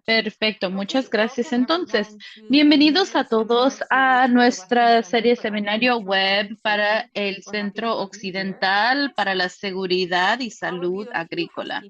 Perfecto, muchas gracias. Entonces, bienvenidos a todos a nuestra serie seminario web para el Centro Occidental para la Seguridad y Salud Agrícola.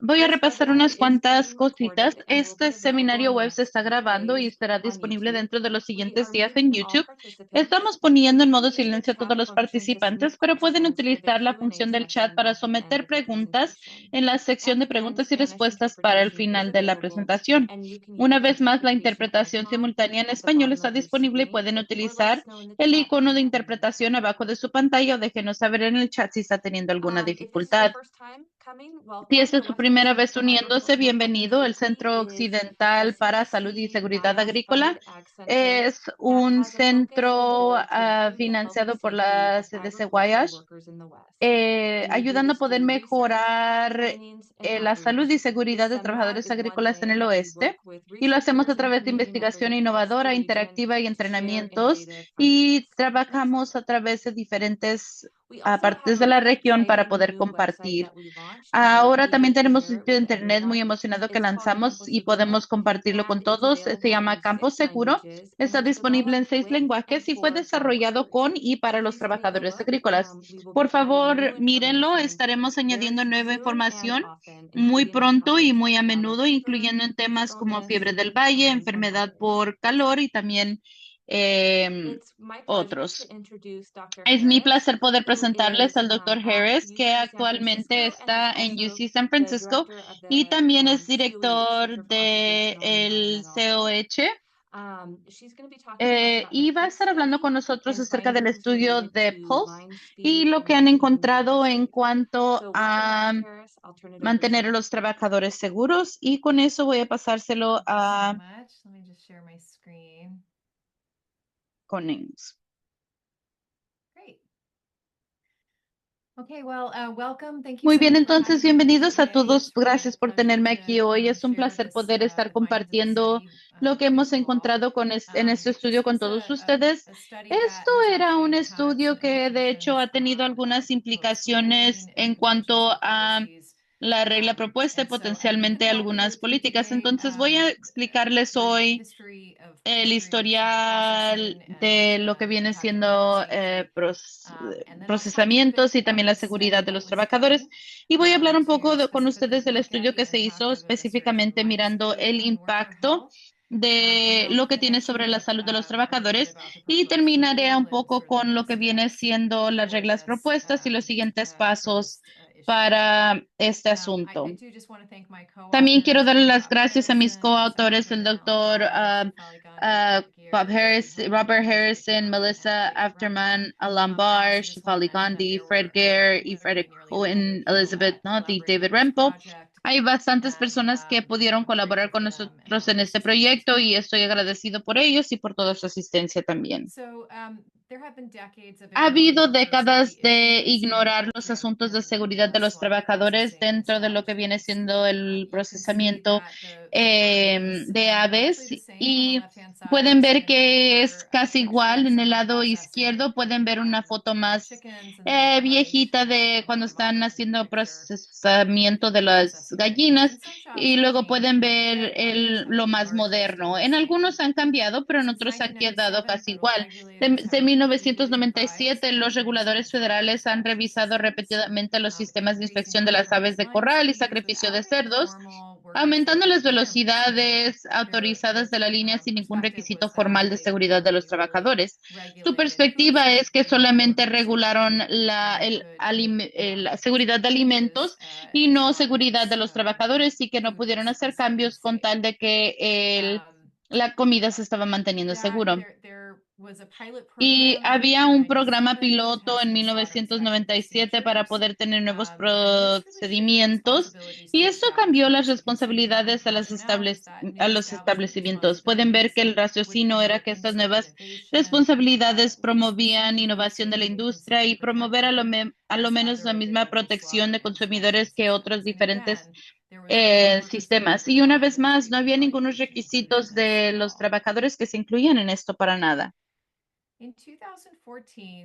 Voy a repasar unas cuantas cositas. Este seminario web se está grabando y estará disponible dentro de los siguientes días en YouTube. Estamos poniendo en modo silencio a todos los participantes, pero pueden utilizar la función del chat para someter preguntas en la sección de preguntas y respuestas para el final de la presentación. Una vez más, la interpretación simultánea en español está disponible y pueden utilizar el icono de interpretación abajo de su pantalla o déjenos saber en el chat si está teniendo alguna dificultad. Si esta es su primera vez uniéndose, bienvenido. El Centro Occidental para Salud y Seguridad Agrícola es un centro financiado por la CDC Wayash, ayudando a poder mejorar la salud y seguridad de trabajadores agrícolas en el oeste. Y lo hacemos a través de investigación innovadora, interactiva y entrenamientos. Y trabajamos a través de diferentes partes de la región para poder compartir. Ahora también tenemos un sitio de internet muy emocionado que lanzamos y podemos compartirlo con todos. Se llama Campo Seguro. Está disponible en 6 lenguajes y fue desarrollado con y para los trabajadores agrícolas. Por favor, mírenlo. Estaremos añadiendo nueva información muy pronto y muy a menudo, incluyendo en temas como fiebre del valle, enfermedad por calor y también otros. Es mi placer poder presentarles al Dr. Harris, que actualmente está en UC San Francisco y también es director de el COH. Y va a estar hablando con nosotros acerca del estudio de Pulse y lo que han encontrado en cuanto a mantener a los trabajadores seguros. Y con eso voy a pasárselo a Conings. Muy bien, entonces bienvenidos a todos. Gracias por tenerme aquí hoy. Es un placer poder estar compartiendo lo que hemos encontrado en este estudio con todos ustedes. Esto era un estudio que de hecho ha tenido algunas implicaciones en cuanto a la regla propuesta y potencialmente algunas políticas. Entonces voy a explicarles hoy el historial de lo que viene siendo procesamientos y también la seguridad de los trabajadores. Y voy a hablar un poco con ustedes del estudio que se hizo específicamente mirando el impacto de lo que tiene sobre la salud de los trabajadores y terminaré un poco con lo que viene siendo las reglas propuestas y los siguientes pasos para este asunto. También quiero darle las gracias a mis coautores, el doctor Bob Harris, Robert Harrison, Melissa Afterman, Alan Barr, Shefali Gandhi, Fred Gare y Frederick Cohen, Elizabeth Knott y David Rempo. Hay bastantes personas que pudieron colaborar con nosotros en este proyecto y estoy agradecido por ellos y por toda su asistencia también. Ha habido décadas de ignorar los asuntos de seguridad de los trabajadores dentro de lo que viene siendo el procesamiento de aves y pueden ver que es casi igual. En el lado izquierdo pueden ver una foto más viejita de cuando están haciendo procesamiento de las gallinas y luego pueden ver lo más moderno. En algunos han cambiado, pero en otros ha quedado casi igual. De 1997, los reguladores federales han revisado repetidamente los sistemas de inspección de las aves de corral y sacrificio de cerdos, aumentando las velocidades autorizadas de la línea sin ningún requisito formal de seguridad de los trabajadores. Su perspectiva es que solamente regularon la seguridad de alimentos y no seguridad de los trabajadores y que no pudieron hacer cambios con tal de que la comida se estaba manteniendo seguro. Y había un programa piloto en 1997 para poder tener nuevos procedimientos y esto cambió las responsabilidades a los establecimientos. Pueden ver que el raciocinio era que estas nuevas responsabilidades promovían innovación de la industria y promover a lo menos la misma protección de consumidores que otros diferentes sistemas. Y una vez más, no había ningunos requisitos de los trabajadores que se incluían en esto para nada.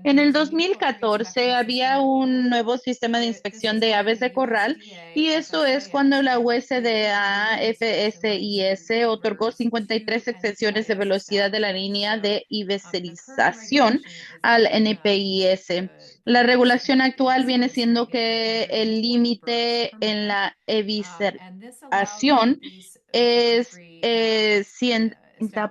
En el 2014 había un nuevo sistema de inspección de aves de corral y eso es cuando la USDA FSIS otorgó 53 extensiones de velocidad de la línea de iberización al NPIS. La regulación actual viene siendo que el límite en la evisceración es 100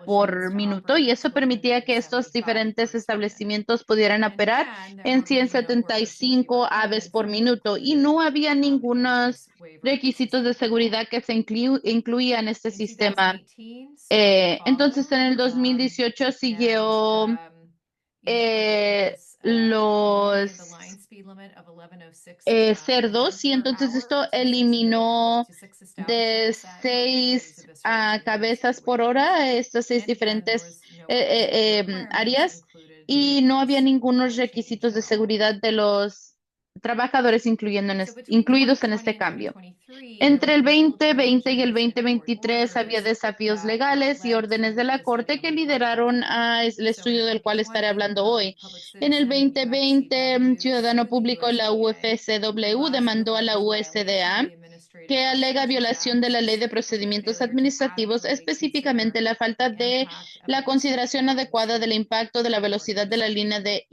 por minuto y eso permitía que estos diferentes establecimientos pudieran operar en 175 aves por minuto y no había ningunos requisitos de seguridad que se incluían en este sistema. Entonces, en el 2018 siguió los cerdos y entonces esto eliminó de 6 cabezas por hora estas 6 diferentes áreas y no había ningunos requisitos de seguridad de los trabajadores incluidos en este cambio. Entre el 2020 y el 2023 había desafíos legales y órdenes de la Corte que lideraron el estudio del cual estaré hablando hoy. En el 2020, un ciudadano público de la UFCW demandó a la USDA que alega violación de la Ley de Procedimientos Administrativos, específicamente la falta de la consideración adecuada del impacto de la velocidad de la línea de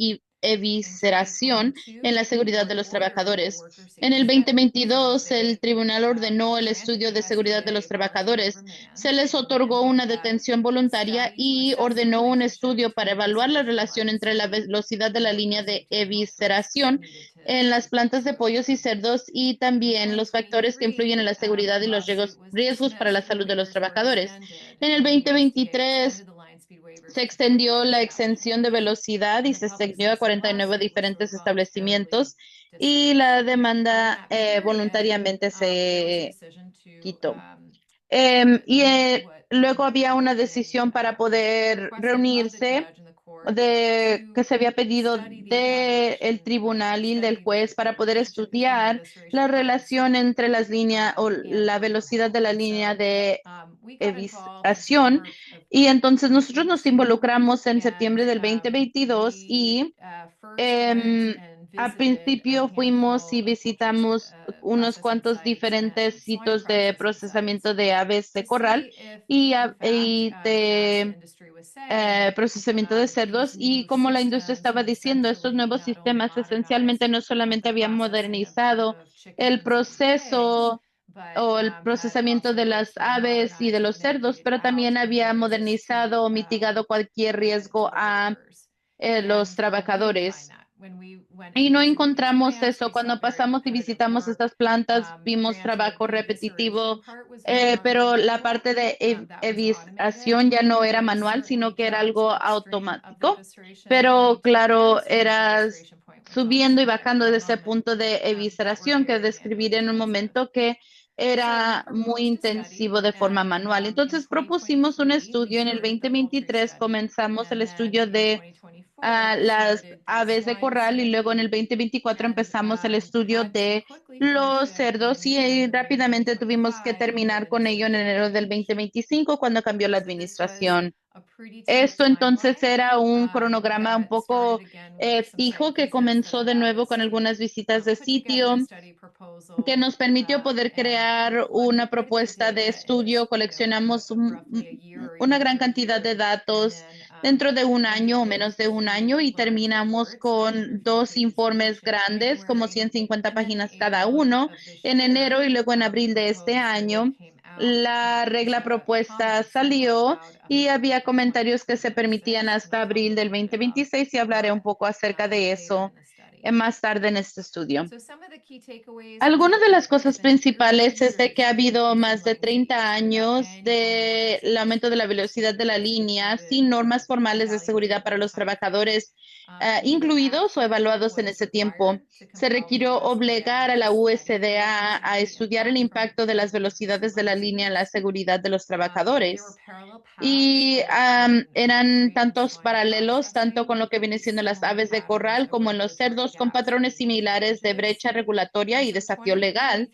evisceración en la seguridad de los trabajadores. En el 2022, el tribunal ordenó el estudio de seguridad de los trabajadores. Se les otorgó una detención voluntaria y ordenó un estudio para evaluar la relación entre la velocidad de la línea de evisceración en las plantas de pollos y cerdos y también los factores que influyen en la seguridad y los riesgos para la salud de los trabajadores. En el 2023 se extendió la exención de velocidad y se extendió a 49 diferentes establecimientos y la demanda voluntariamente se quitó. Luego había una decisión para poder reunirse que se había pedido del tribunal y del juez para poder estudiar la relación entre las líneas o la velocidad de la línea de evitación. Y entonces nosotros nos involucramos en septiembre del 2022 y Em, al principio fuimos y visitamos unos cuantos diferentes sitios de procesamiento de aves de corral y de procesamiento de cerdos y como la industria estaba diciendo, estos nuevos sistemas esencialmente no solamente habían modernizado el proceso o el procesamiento de las aves y de los cerdos, pero también había modernizado o mitigado cualquier riesgo a los trabajadores. Y no encontramos eso. Cuando pasamos y visitamos estas plantas, vimos trabajo repetitivo, pero la parte de evisación ya no era manual, sino que era algo automático. Pero claro, era subiendo y bajando de ese punto de evisceración que describiré en un momento que era muy intensivo de forma manual. Entonces propusimos un estudio en el 2023, comenzamos el estudio de las aves de corral y luego en el 2024 empezamos el estudio de los cerdos y rápidamente tuvimos que terminar con ello en enero del 2025 cuando cambió la administración. Esto entonces era un cronograma un poco fijo que comenzó de nuevo con algunas visitas de sitio que nos permitió poder crear una propuesta de estudio. Coleccionamos una gran cantidad de datos dentro de un año o menos de un año y terminamos con dos informes grandes, como 150 páginas cada uno, en enero y luego en abril de este año. La regla propuesta salió y había comentarios que se permitían hasta abril del 2026 y hablaré un poco acerca de eso más tarde en este estudio. Algunas de las cosas principales es de que ha habido más de 30 años del aumento de la velocidad de la línea sin normas formales de seguridad para los trabajadores incluidos o evaluados en ese tiempo. Se requirió obligar a la USDA a estudiar el impacto de las velocidades de la línea en la seguridad de los trabajadores y eran tantos paralelos, tanto con lo que viene siendo las aves de corral como en los cerdos, trabajos con patrones similares de brecha regulatoria y desafío legal.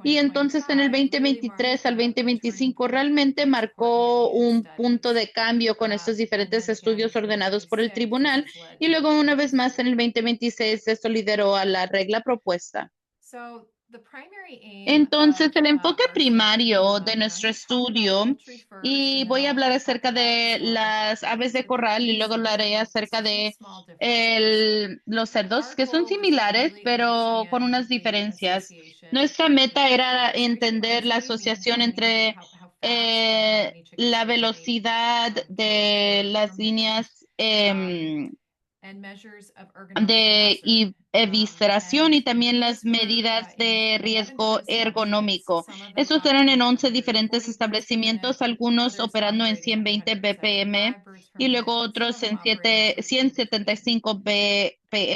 Y entonces en el 2023 al 2025 realmente marcó un punto de cambio con estos diferentes estudios ordenados por el tribunal y luego una vez más en el 2026 esto lideró a la regla propuesta. So the primary aim Entonces, of el enfoque our study, primario de I'm nuestro going to talk about estudio, poultry first, y and then voy a I'll hablar talk acerca about de swine las aves because de they're corral y pretty luego hablaré similar with acerca some de small differences. los cerdos, Our que son goal was to similares, really pero con understand unas the diferencias. association Nuestra meta between era speed of entender la poultry, meaning asociación entre how fast and how many chickens la they laid, velocidad to those who de are las ruminant, líneas um, and measures of ergonomic de hazard. evisceración y And también las these were medidas in de 11 riesgo different establishments. ergonómico. Some of them Esos eran en operating 11 140 diferentes birds per minute, establecimientos, algunos others operando en operating 120 BPM 175 birds per y luego minute, some otros of them en operating 250. 175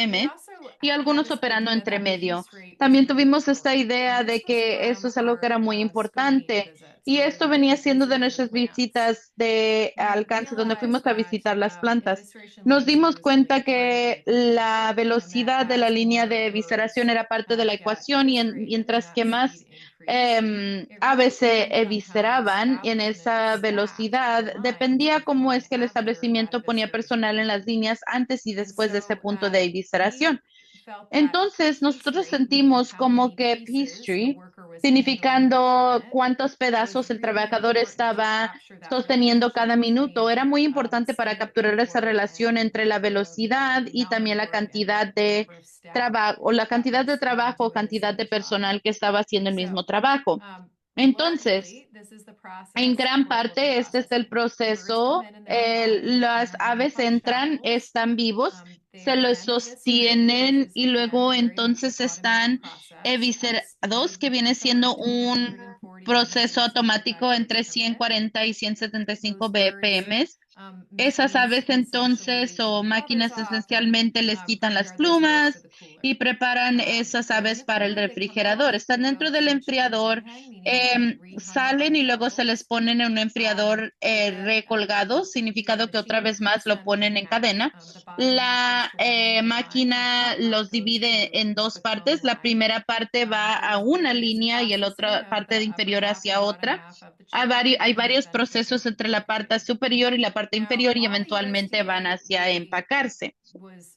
We BPM also y had algunos this operando idea entre that medio. piece rate was También really tuvimos esta important, and idea de this was que eso from es algo que era our muy scoping importante visits y where esto we venía siendo de visited the nuestras plants. visitas de We alcance donde fuimos realized a that visitar las plantas. evisceration Nos latency dimos was really cuenta a part of the que equation, la and that velocidad de la as línea more de evisceración birds era parte de la got ecuación y eviscerated and mientras que that speed más increased, it really aves se depended on how the evisceraban en establishment esa staffed the velocidad, lines dependía cómo es before que and el after that establecimiento ponía personal evisceration. en las líneas antes y And después de ese so punto de we evisceración. felt that Entonces, piece nosotros rate, meaning sentimos how como many que pieces a Peachtree, worker was handling per significando minute, cuántos was pedazos el really trabajador important to estaba capture that sosteniendo cada relationship minuto, era between muy importante para speed of capturar esa input relación and entre la the velocidad y amount of también la work and cantidad the de number of staff trabajo o la that cantidad de was trabajo o doing the cantidad same de job. personal que estaba haciendo el So mismo trabajo. Entonces, largely, this is the en process gran for poultry parte, este es el processing. Birds come proceso. in and they're alive, Las and they're aves hung entran, shackles. están vivos, se They're los then eviscerated, which sostienen is y again luego very much an entonces automated están process at eviscerados, que viene somewhere siendo between un 140 and proceso 175 automático birds entre per minute. 140 y 175 Those birds, BPM. Esas machines aves entonces essentially o take the covers máquinas off and esencialmente les quitan las prepare those birds for plumas the y cooler. preparan esas They're in aves the para el cooler, they come out, refrigerador. Están they go dentro del to chicken enfriador, rehang, meaning they get rehung salen on y luego se les shackles. ponen en un Um, enfriador they then, recolgado, the significado que otra machine vez más cuts lo them in ponen en half. cadena. The bottom half goes La to one end of the line, and the máquina top half los goes divide to en dos the cone partes. La line. primera parte va a There's una various línea y la processing otra of parte de the upper inferior half and hacia bottom otra. half of the chicken, Hay and varios then procesos chicken entre la parte refrigerated. superior y la parte Now, inferior y all the eventualmente van USDA hacia really empacarse.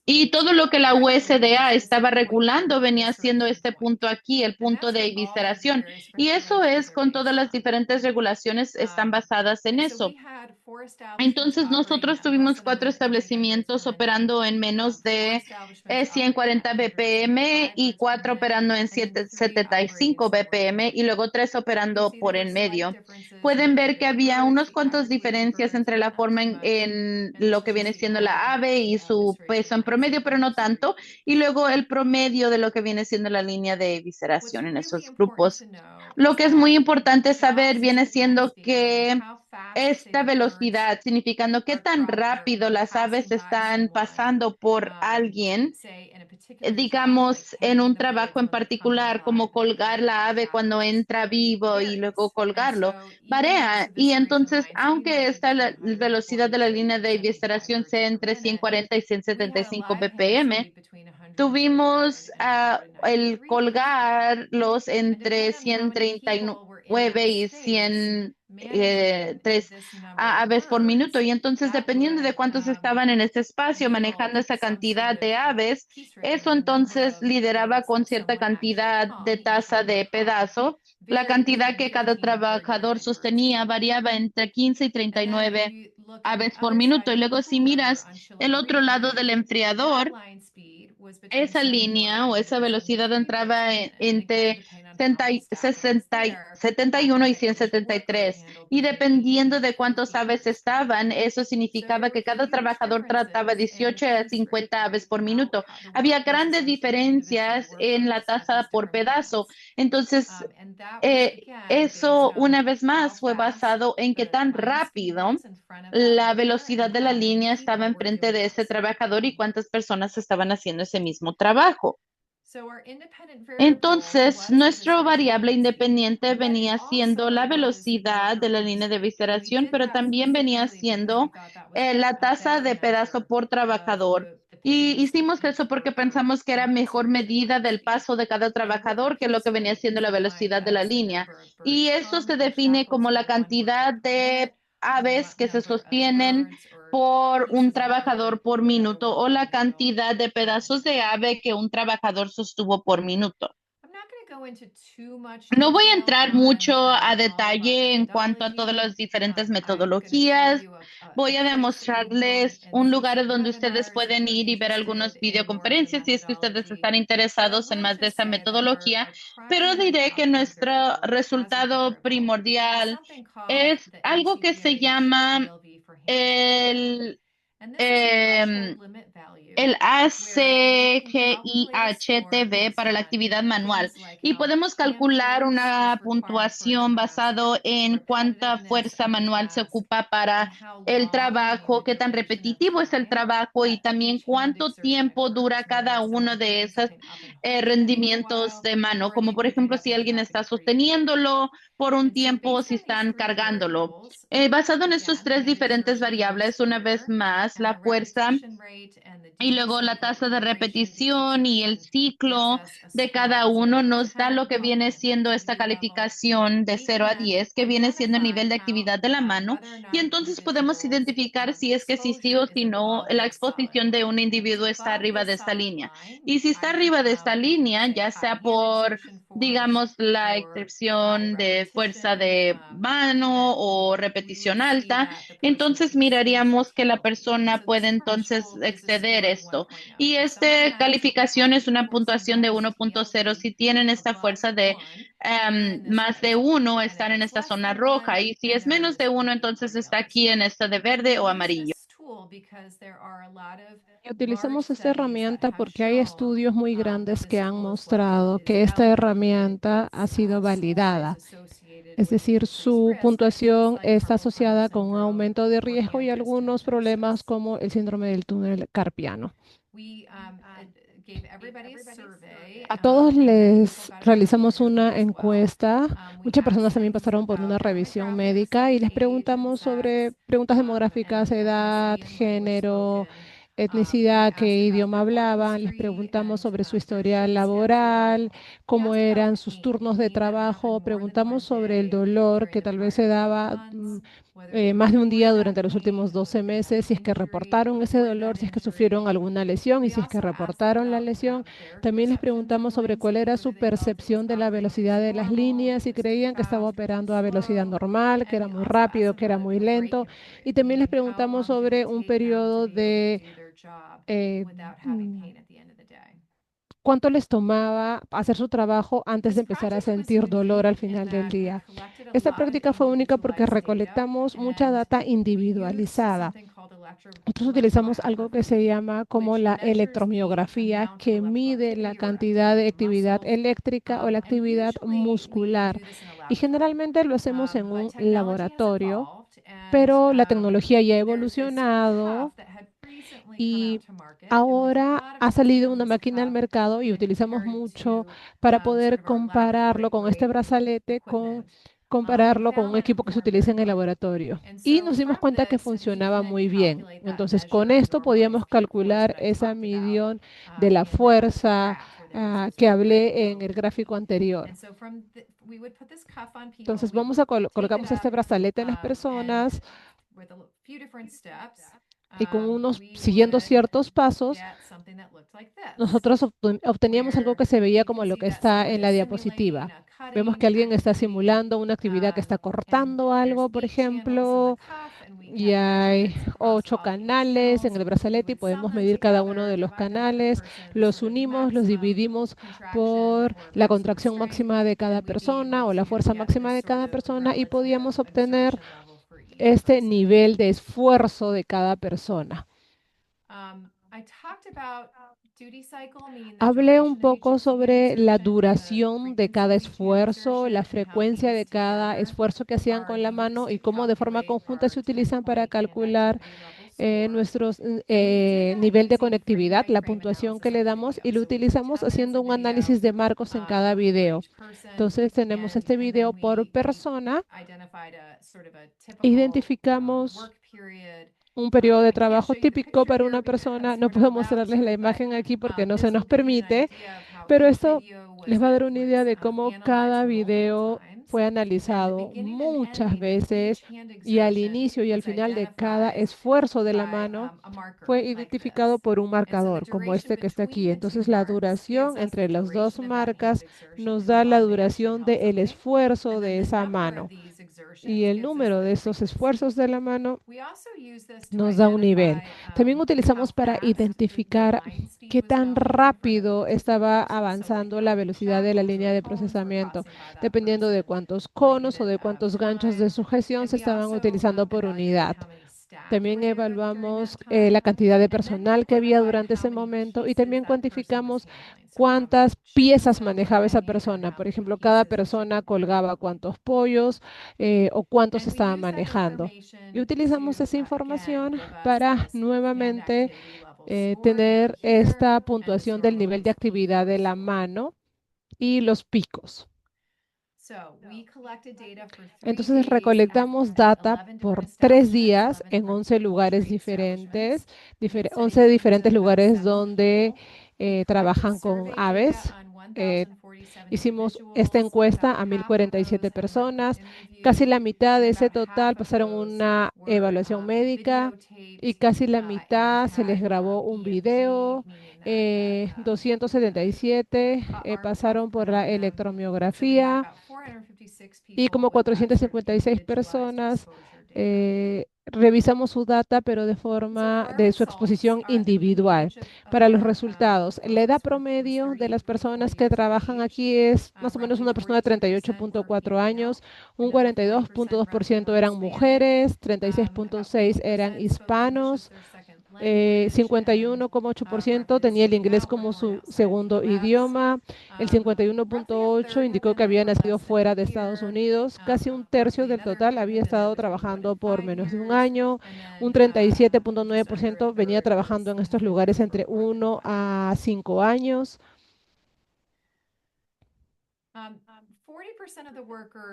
Y was todo lo que la regulating USDA was this estaba point here, regulando the venía siendo evisceration este punto point. aquí, el And punto that's de what all of the evisceración. various Y eso regulations es are con todas based las on. diferentes regulaciones están basadas en And so we eso. had 4 establishments Entonces operating nosotros at less tuvimos than 4 140 birds per establecimientos minute, operando en menos four de establishments operating at 140 BPM 175 y birds per 4 minute, operando en and then 3 operating 75 somewhere in BPM y between. luego 3 You can operando see there por were en slight medio. differences in the Pueden ver weight que of the había birds. unos The cuantos average weight of diferencias birds entre went la up forma too much, en and this lo is que viene just the siendo la average ave weight y of su this peso ratio en that promedio, pero no samples. tanto. Y luego el promedio de lo que viene siendo la línea de What's evisceración en really esos important to grupos. know Lo is que es muy that importante saber just viene to siendo understand que how fast, say, esta the birds velocidad, significando qué tan rápido they're las aves passing by están someone, pasando por alguien, say in a particular job, like digamos, en tending un the trabajo birds en when they're coming particular, by como colgar before la the ave cuando shackles, entra vivo y luego varies. And colgarlo, so even though this varía. Y evisceration entonces, line speed aunque might be esta la 140 velocidad de la to línea de 175 evisceración birds sea per entre minute, 140 y we had a 175 live hen BPM, speed between 134 tuvimos and 193 el meters per minute. colgarlos And entre depending on how many people were in that 139 y space, 100 managing tres this number of aves por minuto. birds, Y entonces, that dependiendo de would cuántos estaban en este espacio yield manejando esa some sort cantidad of de aves, piece rate, eso or the number entonces of lideraba birds con that cierta someone actually cantidad de hung, each tasa worker de hung, pedazo. La varied cantidad between que cada 15 and trabajador 39 birds per sostenía minute. variaba entre 15 y And then if 39 you look at the aves por other side minuto. Y of the luego si cooler miras on chiller el and otro lado rehang, del that enfriador, line speed was between esa 71 línea o and esa velocidad 173 birds per entraba minute. And again, entre depending on how 60 many staff was there, that 71 y meant each worker 173. handled Y between dependiendo 18 and de cuántos 50 aves birds per minute. estaban, eso So there significaba were que cada huge trabajador trataba differences in the 18 a piece rate, 50 aves right? por minuto. How the Había work was grandes assessed individual diferencias en la workers at these tasa por different pedazo. plants. Entonces, And that was again based eso una on vez how más fue fast basado en qué the tan line speed rápido was in front of that la worker velocidad and de la how many línea estaba people were enfrente doing de ese this. trabajador y cuántas personas estaban haciendo ese mismo trabajo. So our independent variable Entonces, was nuestro evisceration variable line speed, independiente but it venía siendo also la was the velocidad worker de la línea de pace rate. And we evisceración, did pero that también venía specifically because we siendo thought that was la a tasa better de pedazo measure por of trabajador. the Y hicimos eso porque pensamos que era mejor medida del paso de cada trabajador que lo que venía siendo la velocidad de la línea. Y eso se define como la cantidad de aves que se sostienen por un trabajador por minuto o la cantidad de pedazos de ave que un trabajador sostuvo por minuto. I'm not going to go into too much No voy a detail entrar mucho on a all detalle en cuanto a todas methodology. las diferentes I'm going to show metodologías. you a Voy a trick that you can do demostrarles in the un future lugar donde ustedes webinars pueden if you're ir y ver algunas interested in more of the videoconferencias si es que ustedes methodology. están But I interesados en want más to de esta say that metodología, our pero primary diré que outcome nuestro variable as a resultado variable is primordial something called es the algo que se ACTH llama TLV for hand movement. el, And this is a threshold em, limit value el where you can calculate a score ACGIHTV based para la on actividad manual things like y how podemos hand calcular force una is required for a puntuación task, basado en cuánta repetitiveness fuerza of the manual se task, ocupa and para how el long, meaning trabajo, the qué tan duration of repetitivo es el time trabajo y that también each hand cuánto exertion tiempo dura occurs, meaning cada if uno someone's de putting esos something up and holding it for a rendimientos while, de mano, or are como they por picking ejemplo up si and alguien dropping está it pretty quickly? sosteniéndolo por un And so tiempo, based si on these están three cargándolo. variables, Basado en estos again, tres hand diferentes exertion goes variables, una vez here, más, and la the fuerza repetition rate and the y duty luego la cycle tasa de duration of each repetición y el exertion gives ciclo us a de score. cada And so uno it nos da depends lo que viene on siendo esta activity level. calificación de We 0 a can 10, que viene siendo el identify nivel de actividad de la mano. whether or Y not entonces podemos individuals' identificar si es que sí exposure o is si no above la this solid exposición de un line. And it's individuo está above arriba this de esta solid línea. line, Y si está either arriba de esta línea, say ya high sea hand por, exertion force digamos, la or high excepción de fuerza repetition, de mano then o we would repetición see alta, that the person would entonces exceed their miraríamos que la TLV. And persona so this puede entonces threshold is a exceder score of esto. 1.0. Y So someone esta has calificación es una force puntuación de index 1.0 TLV si tienen esta above fuerza de 1, they're in this más de threshold. 1, And if están en it's esta less zona than 1, roja. Y si then es they're in menos this de 1, green or entonces está yellow aquí en zone. esta de And we verde o use amarillo. this tool because there are a lot of large Utilizamos esta studies that herramienta have porque hay shown estudios muy that grandes this que han tool is what mostrado is que esta validated. herramienta ha Its sido score is validada. associated Es with decir, increased su risk of things puntuación like está carpal tunnel asociada con un syndrome aumento de or riesgo y hand algunos problemas dystenosis. como el síndrome del túnel carpiano. We gave everybody a survey, A todos and then people les got a realizamos questionnaire una as well. encuesta. We Muchas asked personas también things pasaron por una about revisión demographics médica like y les age and preguntamos sobre sex, preguntas demográficas, and edad, ethnicity and language género, spoken. We etnicidad, qué asked about idioma their work hablaban. Les history preguntamos and sobre su their historial shift schedule. laboral, We cómo asked about eran sus pain, turnos de pain that happened trabajo. more than Preguntamos one sobre el day dolor during que the tal vez se prior 12 daba months, whether they más de un día reported that durante los últimos pain, 12 whether they had an meses, si es que injury and reportaron ese reported dolor, that si es que injury. sufrieron alguna lesión y We si es que also asked them reportaron la about lesión. their También les perceptions of preguntamos sobre cuál fluency, era su whether they felt it was percepción de la operating velocidad as de las normal, if líneas, it si was too creían que estaba fast, if it was operando too a velocidad slow. normal, que And era we muy also rápido, asked que era about muy a lento. break-in period, Y también les meaning how preguntamos long did sobre it un take them to periodo be able to de do their job eh, without having mm, pain at the end of the day. cuánto les tomaba hacer su trabajo antes This de empezar a project was sentir dolor al unique in final del that we día. collected a Esta lot of práctica fue única porque individualized data, recolectamos mucha and data we used individualizada. something called Nosotros utilizamos algo que se electromyography, llama como which la measures the electromiografía, amount of que electrical mide la activity or cantidad activity de in the actividad muscles. eléctrica o la And actividad usually we muscular. do this in a Y laboratory. generalmente lo hacemos en But un technology has laboratorio, evolved, and pero la tecnología ya ha there's this evolucionado cuff that had recently come out y to market, and we took a ahora lot of ha testing salido on una this máquina al cuff mercado y and utilizamos compared it mucho to para sort poder of our laboratory compararlo con este grade brazalete, equipment. We compararlo con found un that it equipo que se performed utiliza very en el well. laboratorio. And Y so nos dimos from cuenta que this, and we can funcionaba then muy bien. calculate that Entonces, con measure of esto podíamos normalized peak force calcular that I esa talked about medición de la in that fuerza graph where there was a que sort of red hablé en globe. el gráfico anterior. And so we would put this cuff on people, Entonces, we vamos would a tape it colocamos este up, brazalete en las and personas with a few different steps, y con we siguiendo would ciertos pasos, get something that looked like this, nosotros obteníamos algo where que se veía you como can lo see que that está someone en is la simulating diapositiva. a Vemos cutting que alguien está activity, simulando una actividad que está and cortando there's algo, por 8 channels in the ejemplo, cuff, and we y can measure hay hits across 8 all 8 canales en channels. el We brazalete y would sum podemos them medir cada uno together, de los divide them by the canales, person's los sort of unimos, los maximum dividimos contraction por or la maximum contracción strength, máxima de cada and we'd be able persona o la to fuerza get máxima this de sort cada of persona y relative podíamos obtener exertion level for each este person. nivel de esfuerzo de cada persona. I talked about duty cycle, meaning the Hablé un duration of each poco sobre la exertion and the duración de frequency cada of each hand esfuerzo, la exertion, and how frecuencia these de cada together esfuerzo que hacían are con la used mano y to cómo de forma calculate conjunta our se utilizan para 10-point hand calcular activity level score. nuestro And we did that nivel de using frame conectividad, by la frame puntuación que analysis of le the damos video. y lo So we put utilizamos 10 minutes haciendo of un video análisis de marcos en cada for video. each person, Entonces tenemos este and then video por we persona identified a sort of a e typical identificamos work period un periodo de trabajo típico para una persona. No puedo mostrarles la imagen aquí porque no se nos permite, pero esto les va a dar una idea de cómo cada video fue analizado muchas veces y al inicio y al final de cada esfuerzo de la mano fue identificado por un marcador, como este que está aquí. Entonces, la duración entre las dos marcas nos da la duración del esfuerzo de esa mano. Y el número de esos esfuerzos de la mano nos da un nivel. También utilizamos para identificar qué tan rápido estaba avanzando la velocidad de la línea de procesamiento, dependiendo de cuántos conos o de cuántos ganchos de sujeción se estaban utilizando por unidad. También evaluamos la cantidad de personal que había durante ese momento y también cuantificamos cuántas piezas manejaba esa persona. Por ejemplo, cada persona colgaba cuántos pollos o cuántos estaba manejando. Y utilizamos esa información para nuevamente tener esta puntuación del nivel de actividad de la mano y los picos. Entonces recolectamos data por 3 días en 11 lugares diferentes, 11 diferentes lugares donde trabajan con aves. Eh, Hicimos esta encuesta a 1,047 personas. Casi la mitad de ese total pasaron una evaluación médica y casi la mitad se les grabó un video. 277 pasaron por la electromiografía y como 456 personas revisamos su data, pero de forma de su exposición individual. Para los resultados, la edad promedio de las personas que trabajan aquí es más o menos una persona de 38,4 años, un 42,2% eran mujeres, 36,6 eran hispanos. 51,8% tenía el inglés como su segundo idioma, el 51,8% indicó que había nacido fuera de Estados Unidos, casi un tercio del total había estado trabajando por menos de un año, un 37,9% venía trabajando en estos lugares entre 1 a 5 años.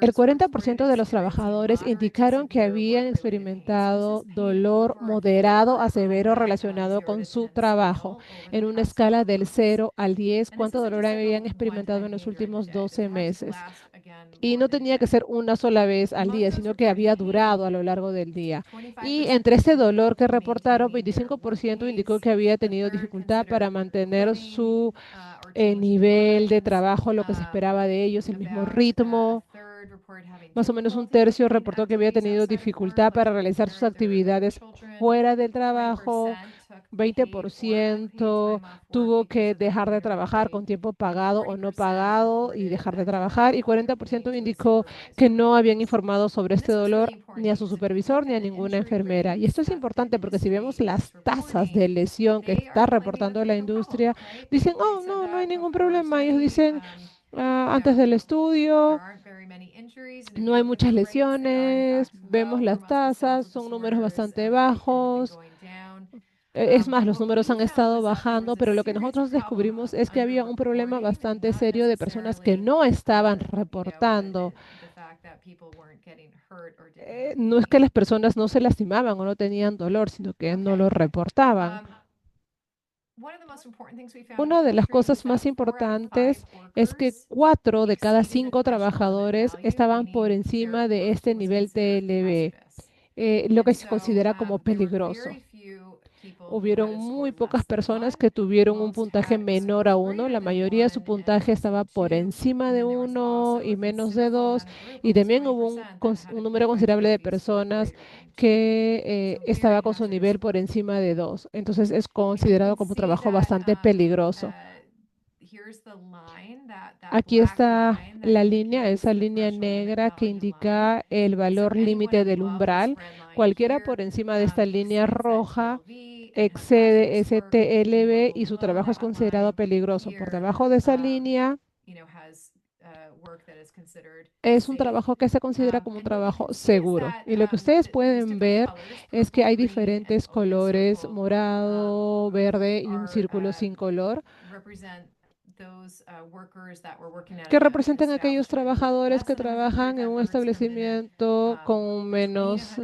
El 40% de los trabajadores indicaron que habían experimentado dolor moderado a severo relacionado con su trabajo. En una escala del 0 al 10, ¿cuánto dolor habían experimentado en los últimos 12 meses? Y no tenía que ser una sola vez al día, sino que había durado a lo largo del día. Y entre ese dolor que reportaron, 25% indicó que había tenido dificultad para mantener su nivel de trabajo, lo que se esperaba de ellos, el mismo ritmo. Más o menos un tercio reportó que había tenido dificultad para realizar sus actividades fuera del trabajo. 20% tuvo que dejar de trabajar con tiempo pagado o no pagado y dejar de trabajar. Y 40% indicó que no habían informado sobre este dolor ni a su supervisor ni a ninguna enfermera. Y esto es importante porque si vemos las tasas de lesión que está reportando la industria, dicen, oh, no, no hay ningún problema. Ellos dicen, antes del estudio, no hay muchas lesiones, vemos las tasas, son números bastante bajos. Es más, los números han estado bajando, pero lo que nosotros descubrimos es que había un problema bastante serio de personas que no estaban reportando. No es que las personas no se lastimaban o no tenían dolor, sino que no lo reportaban. Una de las cosas más importantes es que 4 de cada 5 trabajadores estaban por encima de este nivel TLB, lo que se considera como peligroso. Hubieron muy pocas personas que tuvieron un puntaje menor a 1. La mayoría su puntaje estaba por encima de 1 y menos de 2. Y también hubo un número considerable de personas que estaba con su nivel por encima de 2. Entonces es considerado como un trabajo bastante peligroso. Aquí está la línea, esa línea negra que indica el valor límite del umbral. Cualquiera por encima de esta línea roja excede ese TLB y su trabajo es considerado peligroso. Por debajo de esa línea es un trabajo que se considera como un trabajo seguro. Y lo que ustedes pueden ver es que hay diferentes colores, morado, verde y un círculo sin color. que representan a aquellos trabajadores que trabajan en un establecimiento con menos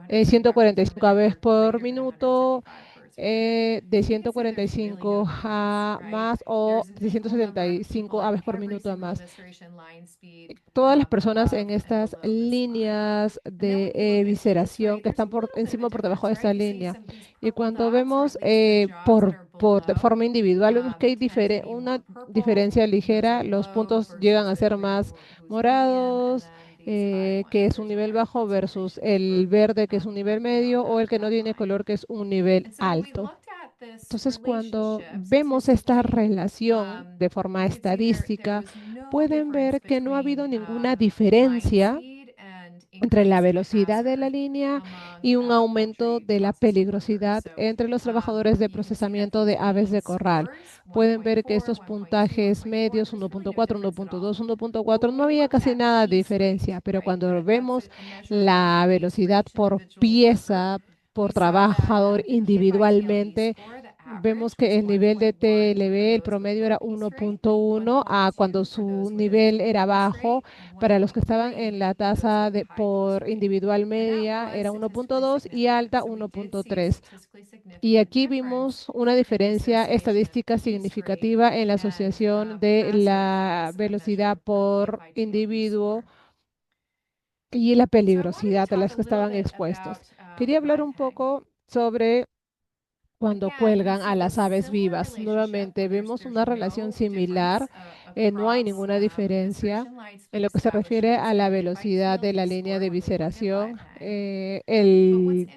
145 aves por minuto, de 145 a más o de 175 aves por minuto a más. Todas las personas en estas líneas de visceración que están por encima o por debajo de esta línea. Y cuando vemos de forma individual, vemos que hay una diferencia ligera. Los puntos llegan a ser más morados, que es un nivel bajo, versus el verde, que es un nivel medio, o el que no tiene color, que es un nivel alto. Entonces, cuando vemos esta relación de forma estadística, pueden ver que no ha habido ninguna diferencia entre la velocidad de la línea y un aumento de la peligrosidad entre los trabajadores de procesamiento de aves de corral. Pueden ver que estos puntajes medios, 1.4, 1.2, 1.4, no había casi nada de diferencia, pero cuando vemos la velocidad por pieza, por trabajador individualmente, vemos que el nivel de TLB, el promedio era 1.1, a cuando su nivel era bajo. Para los que estaban en la tasa de por individual media era 1.2 y alta 1.3. Y aquí vimos una diferencia estadística significativa en la asociación de la velocidad por individuo y la peligrosidad a las que estaban expuestos. Quería hablar un poco sobre cuando cuelgan a las aves vivas. Nuevamente vemos una relación similar, no hay ninguna diferencia en lo que se refiere a la velocidad de la línea de visceración. El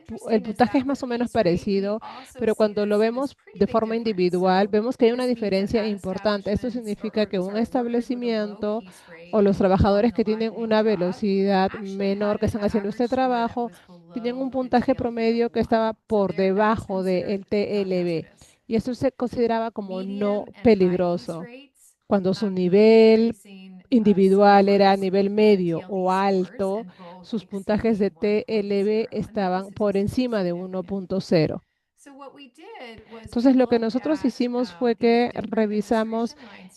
puntaje es más o menos parecido, pero cuando lo vemos de forma individual, vemos que hay una diferencia importante. Esto significa que un establecimiento o los trabajadores que tienen una velocidad menor, que están haciendo este trabajo, tenían un puntaje promedio que estaba por debajo del TLB. Y esto se consideraba como no peligroso. Cuando su nivel individual era nivel medio o alto, sus puntajes de TLB estaban por encima de 1.0. Entonces, lo que nosotros hicimos fue que revisamos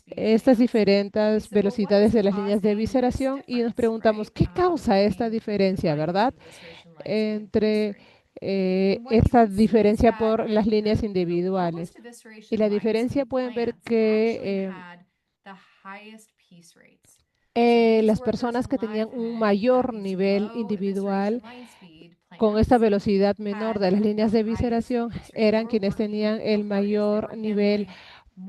estas diferentes velocidades de las líneas de visceración y nos preguntamos, ¿qué causa esta diferencia, verdad? Entre esta diferencia por las líneas individuales. Y la diferencia pueden ver que las personas que tenían un mayor nivel individual con esta velocidad menor de las líneas de visceración eran quienes tenían el mayor nivel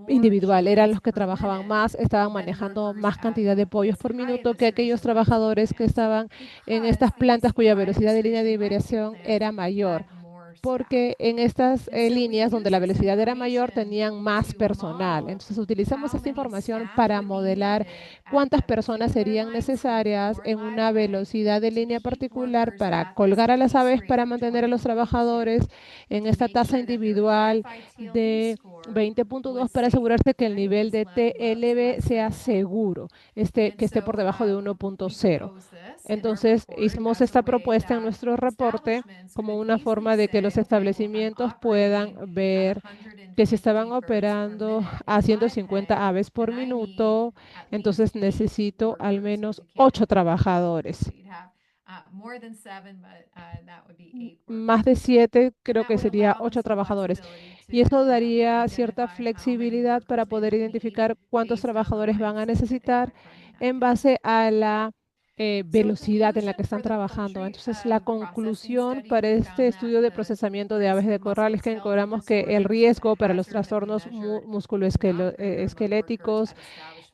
individual, eran los que trabajaban más, estaban manejando más cantidad de pollos por minuto que aquellos trabajadores que estaban en estas plantas cuya velocidad de línea de vibración era mayor, porque en estas líneas donde la velocidad era mayor tenían más personal. Entonces utilizamos esta información para modelar cuántas personas serían necesarias en una velocidad de línea particular para colgar a las aves para mantener a los trabajadores en esta tasa individual de 20.2 para asegurarse que el nivel de TLB sea seguro, que esté por debajo de 1.0. Entonces, hicimos esta propuesta en nuestro reporte como una forma de que los establecimientos puedan ver que si estaban operando a 150 aves por minuto, entonces necesito al menos 8 trabajadores. Más de 7, creo que sería 8 trabajadores. Y eso daría cierta flexibilidad para poder identificar cuántos trabajadores van a necesitar en base a la velocidad en la que están trabajando. Entonces, la conclusión para este estudio de procesamiento de aves de corral es que encontramos que el riesgo para los trastornos musculoesqueléticos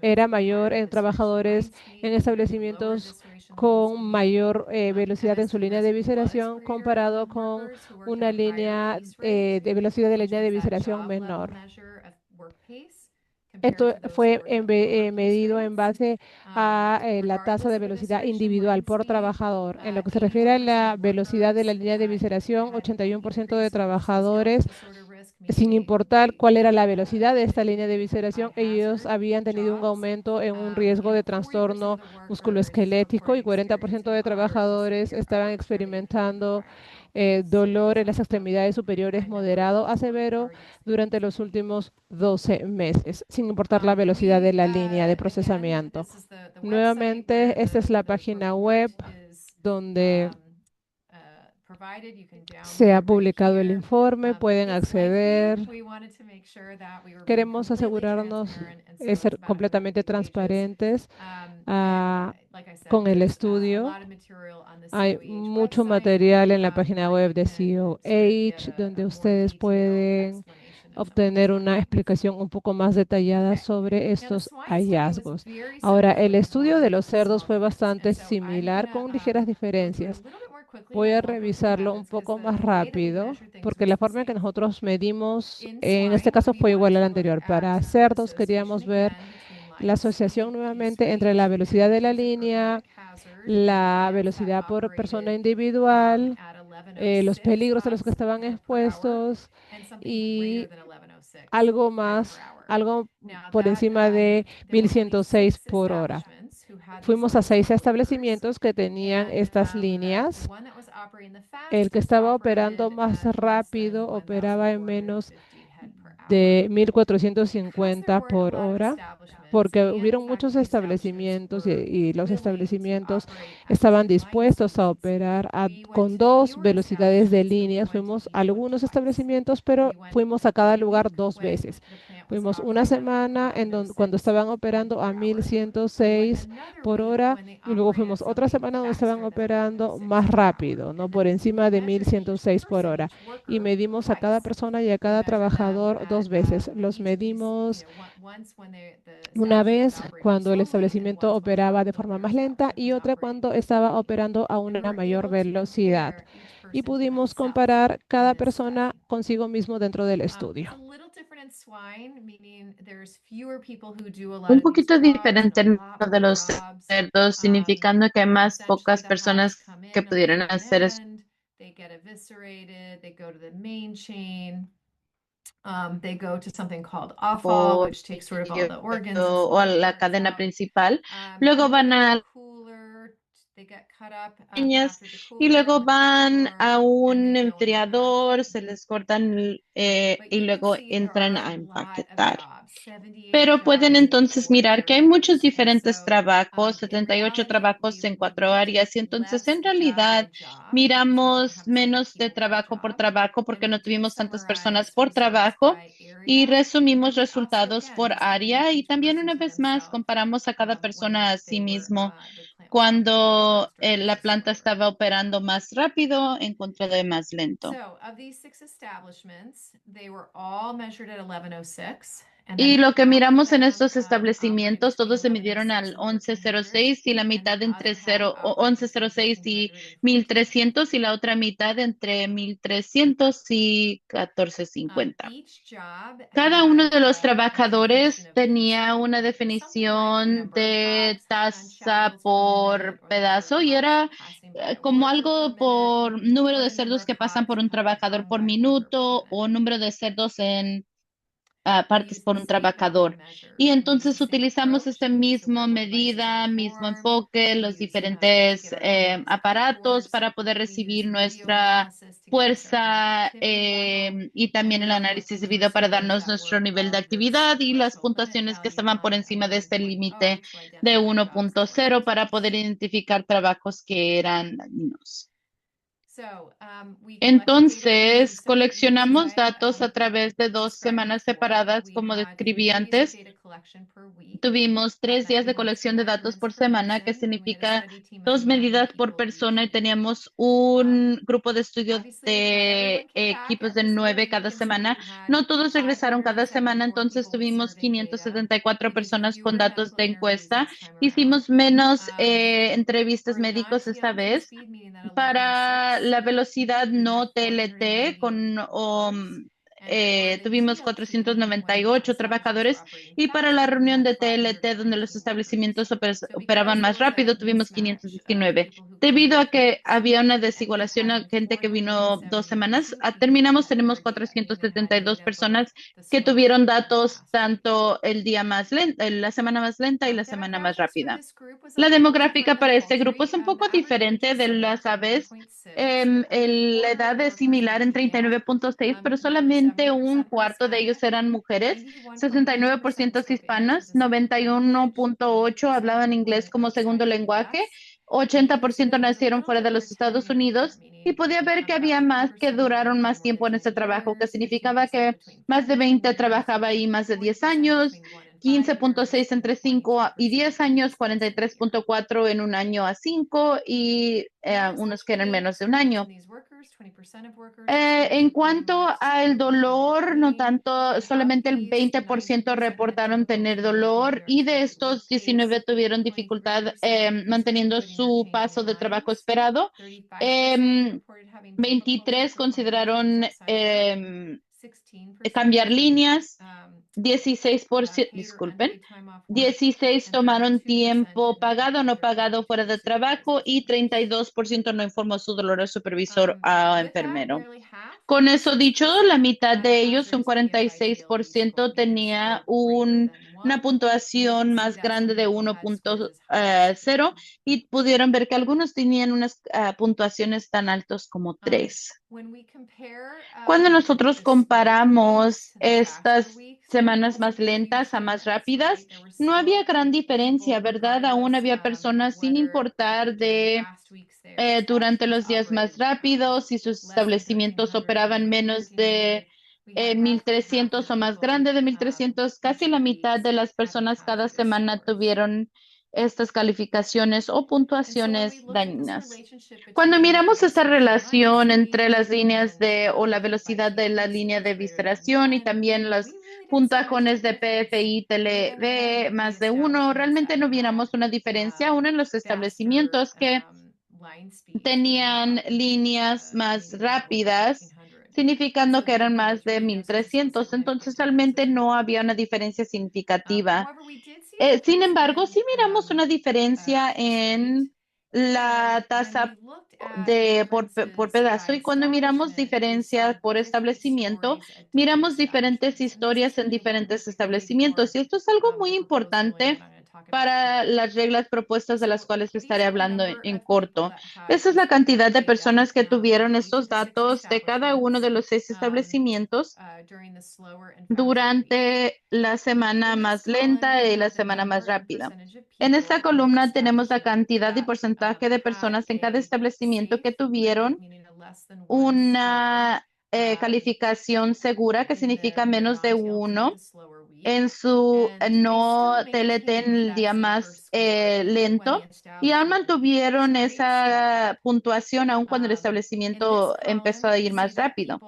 era mayor en trabajadores en establecimientos con mayor velocidad en su línea de visceración comparado con una línea de velocidad de línea de visceración menor. Esto fue medido en base a la tasa de velocidad individual por trabajador. En lo que se refiere a la velocidad de la línea de visceración, 81% de trabajadores sin importar cuál era la velocidad de esta línea de visceración, ellos habían tenido un aumento en un riesgo de trastorno musculoesquelético y 40% de trabajadores estaban experimentando dolor en las extremidades superiores moderado a severo durante los últimos 12 meses, sin importar la velocidad de la línea de procesamiento. Nuevamente, esta es la página web donde se ha publicado el informe, pueden acceder. Queremos asegurarnos de ser completamente transparentes con el estudio. Hay mucho material en la página web de COH donde ustedes pueden obtener una explicación un poco más detallada sobre estos hallazgos. Ahora, el estudio de los cerdos fue bastante similar con ligeras diferencias. Voy a revisarlo un poco más rápido porque la forma en que nosotros medimos en este caso fue igual al anterior. Para cerdos queríamos ver la asociación nuevamente entre la velocidad de la línea, la velocidad por persona individual, los peligros a los que estaban expuestos y algo más, algo por encima de 1106 por hora. Fuimos a 6 establecimientos que tenían estas líneas. El que estaba operando más rápido operaba en menos de 1450 por hora, porque hubieron muchos establecimientos y los establecimientos estaban dispuestos a operar con dos velocidades de líneas. Fuimos a algunos establecimientos, pero fuimos a cada lugar 2 veces. Fuimos una semana cuando estaban operando a 1106 por hora y luego fuimos otra semana donde estaban operando más rápido, no por encima de 1106 por hora. Y medimos a cada persona y a cada trabajador 2 veces. Los medimos una vez cuando el establecimiento operaba de forma más lenta y otra cuando estaba operando a una mayor velocidad. Y pudimos comparar cada persona consigo mismo dentro del estudio. Un poquito diferente en lo de los cerdos, significando que hay más pocas personas que pudieran hacer eso They get eviscerated, they go to the main chain. They go to something called offal, which takes sort of all the organs and o a la skeletons cadena out. principal. And Luego then van they go to a the cooler, they get cut up pequeñas after the y cooler, luego in the van floor, a and un they go into enfriador, se les cortan But y you can luego see there entran are a a lot of empaquetar. jobs, 78 Pero pueden jobs in entonces 4 mirar que hay muchos areas. And diferentes so, trabajos, in 78 reality, trabajos en we 4 looked áreas, y entonces less en job by realidad job because we didn't miramos have so many menos de people per trabajo por job. trabajo And porque we no do tuvimos tantas personas summarize por results trabajo by y area. resumimos And we also, resultados again, por just compared área y each también person una to vez más themselves comparamos a cada when persona a sí they were, mismo the plant was operating cuando fast versus la planta slower. estaba operando más rápido en contra de más lento. So, of these 6 establishments, they were all measured at 1106. And then Y lo que half of miramos en them estos operate establecimientos, between todos se midieron 1106 al and 1300, 1106 y la and mitad the entre other half operate between 1106 y 1300 and 1300 y la otra mitad entre 1300 y1400. 1450. Each job Cada had uno de los a definition trabajadores of tenía piece una rate, something like the definición number of de hogs on tasa shackles per minute por or the number of pedazo y hogs era passing by a como worker per algo minute por número or de the number cerdos of que pasan hogs por un trabajador hung por by a worker per minuto minute. o número de cerdos en We partes use por the un same value trabajador. measure. Y We use the entonces same utilizamos approach. este We use the mismo wearable devices to medida, mismo inform. enfoque, We los use to diferentes get our analysis aparatos reports. para poder We use recibir video nuestra analysis to give us our fuerza activity level. y And también we el only looked análisis for de video para percentages darnos that nuestro were nivel de above this actividad y las threshold limit puntuaciones que value estaban por 1 at encima de este 11.0 límite to de identify jobs that were 1.0 para poder hazardous. identificar trabajos que eran dañinos. So, we collected data over two Entonces, separate weeks, as coleccionamos I datos a través de 2 described semanas before. separadas, We como had describí 3 days of antes. data collection per week. Tuvimos 3 That días meant we de had 2 colección de datos measurements por per semana, que person, and we had a significa study team of 2 9 medidas por people persona, y each. teníamos un grupo de estudio Obviously, not everyone de came back equipos de every single 9 week, cada and so semana. we had No todos regresaron cada semana, 574 entonces people with tuvimos survey data. 574 We did personas con fewer datos medical de interviews encuesta. this time around. Hicimos menos Our entrevistas médicos esta non-TLT vez. speed, meaning that Para 1106, la velocidad we had no TLT 490 con hours. tuvimos 498 trabajadores y para la reunión de TLT, donde los establecimientos operaban más rápido, tuvimos 519. Debido a que había una desigualación a gente que vino 2 semanas, tenemos 472 personas que tuvieron datos tanto el día más lento, la semana más lenta y la semana más rápida. La demográfica para este grupo es un poco diferente de las aves. La edad es similar en 39.6, pero solamente un cuarto de ellos eran mujeres, 69% hispanas, 91.8 hablaban inglés como segundo lenguaje, 80% nacieron fuera de los Estados Unidos y podía ver que había más que duraron más tiempo en ese trabajo, que significaba que más de 20 trabajaba ahí más de 10 años, 15.6 entre 5 y 10 años, 43.4 en un año a 5 y unos que eran menos de un año. En cuanto al dolor, no tanto, solamente el 20% reportaron tener dolor y de estos 19 tuvieron dificultad manteniendo su paso de trabajo esperado. 23 consideraron cambiar líneas, 16%, disculpen, 16 tomaron tiempo pagado o no pagado fuera de trabajo y 32% no informó su dolor al supervisor o enfermero. Con eso dicho, la mitad de ellos, un 46%, tenía una puntuación más grande de 1.0 y pudieron ver que algunos tenían unas puntuaciones tan altas como 3. Cuando nosotros comparamos estas semanas más lentas a más rápidas, no había gran diferencia, ¿verdad? Aún había personas sin importar durante los días más rápidos y sus establecimientos operaban menos de 1,300 o más grande de 1,300, casi la mitad de las personas cada semana tuvieron estas calificaciones o puntuaciones dañinas. Cuando miramos esta relación entre las líneas o la velocidad de la línea de visceración y también los puntajones de PFI TLV más de 1, realmente no viéramos una diferencia aún en los establecimientos que tenían líneas más rápidas, significando que eran más de 1,300. Entonces, realmente no había una diferencia significativa. Sin embargo, sí miramos una diferencia en la tasa por pedazo y cuando miramos diferencias por establecimiento, miramos diferentes historias en diferentes establecimientos y esto es algo muy importante para las reglas propuestas de las cuales estaré hablando en corto. Esa es la cantidad de personas que tuvieron estos datos de cada uno de los 6 establecimientos durante la semana más lenta y la semana más rápida. En esta columna tenemos la cantidad y porcentaje de personas en cada establecimiento que tuvieron una calificación segura, que significa menos de 1 en su no TLT en el día más lento y aún mantuvieron esa puntuación aun cuando el establecimiento empezó a ir más rápido.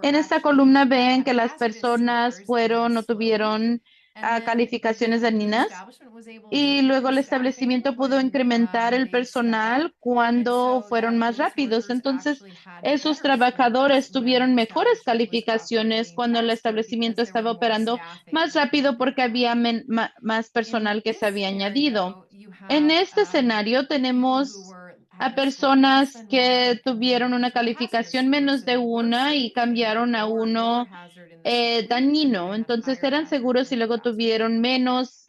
En esta columna ven que las personas fueron o tuvieron calificaciones dañinas y luego el establecimiento pudo incrementar el personal cuando fueron más rápidos. Entonces, esos trabajadores tuvieron mejores calificaciones cuando el establecimiento estaba operando más rápido porque había más personal que se había añadido. En este escenario tenemos a personas que tuvieron una calificación menos de 1 y cambiaron a 1 dañino. Entonces eran seguros y luego tuvieron menos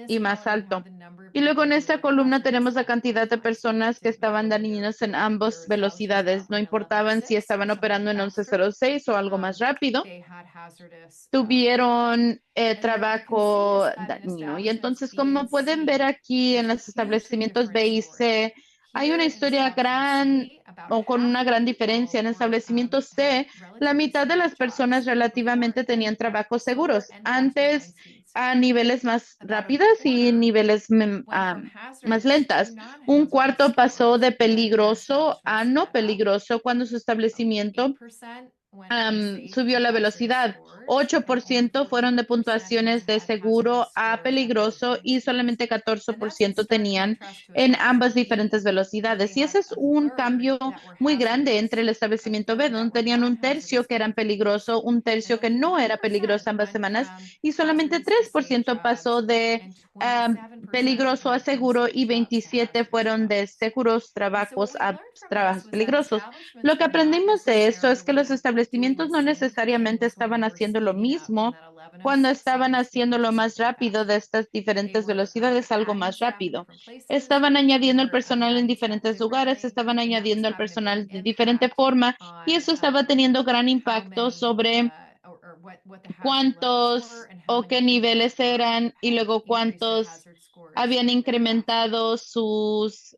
y más alto. Y luego en esta columna tenemos la cantidad de personas que estaban dañinos en ambas velocidades, no importaban si estaban operando en 1106 o algo más rápido, tuvieron trabajo dañino. Y entonces, como pueden ver aquí en los establecimientos B y C, hay una historia gran o con una gran diferencia. En establecimientos C, la mitad de las personas relativamente tenían trabajos seguros. Antes, a niveles más rápidas y niveles más lentas. Un cuarto pasó de peligroso a no peligroso cuando su establecimiento subió la velocidad. 8% fueron de puntuaciones de seguro a peligroso y solamente 14% tenían en ambas diferentes velocidades. Y ese es un cambio muy grande entre el establecimiento B, donde tenían un tercio que eran peligroso, un tercio que no era peligroso ambas semanas, y solamente 3% pasó de peligroso a seguro y 27 fueron de seguros trabajos a trabajos peligrosos. Lo que aprendimos de esto es que los establecimientos no necesariamente estaban haciendo lo mismo cuando estaban haciendo más rápido de estas diferentes velocidades, algo más rápido. Estaban añadiendo el personal en diferentes lugares, estaban añadiendo el personal de diferente forma y eso estaba teniendo gran impacto sobre cuántos o qué niveles eran y luego cuántos habían incrementado sus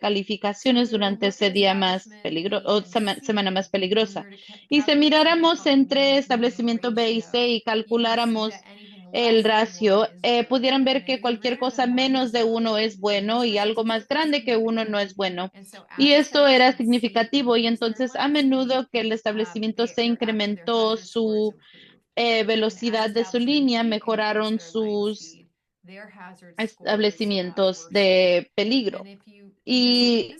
calificaciones durante ese día más peligroso o semana más peligrosa. Y si miráramos entre establecimiento B y C y calculáramos el ratio, pudieran ver que cualquier cosa menos de uno es bueno y algo más grande que uno no es bueno. Y esto era significativo y entonces a menudo que el establecimiento se incrementó su velocidad de su línea, mejoraron sus establecimientos de peligro. Y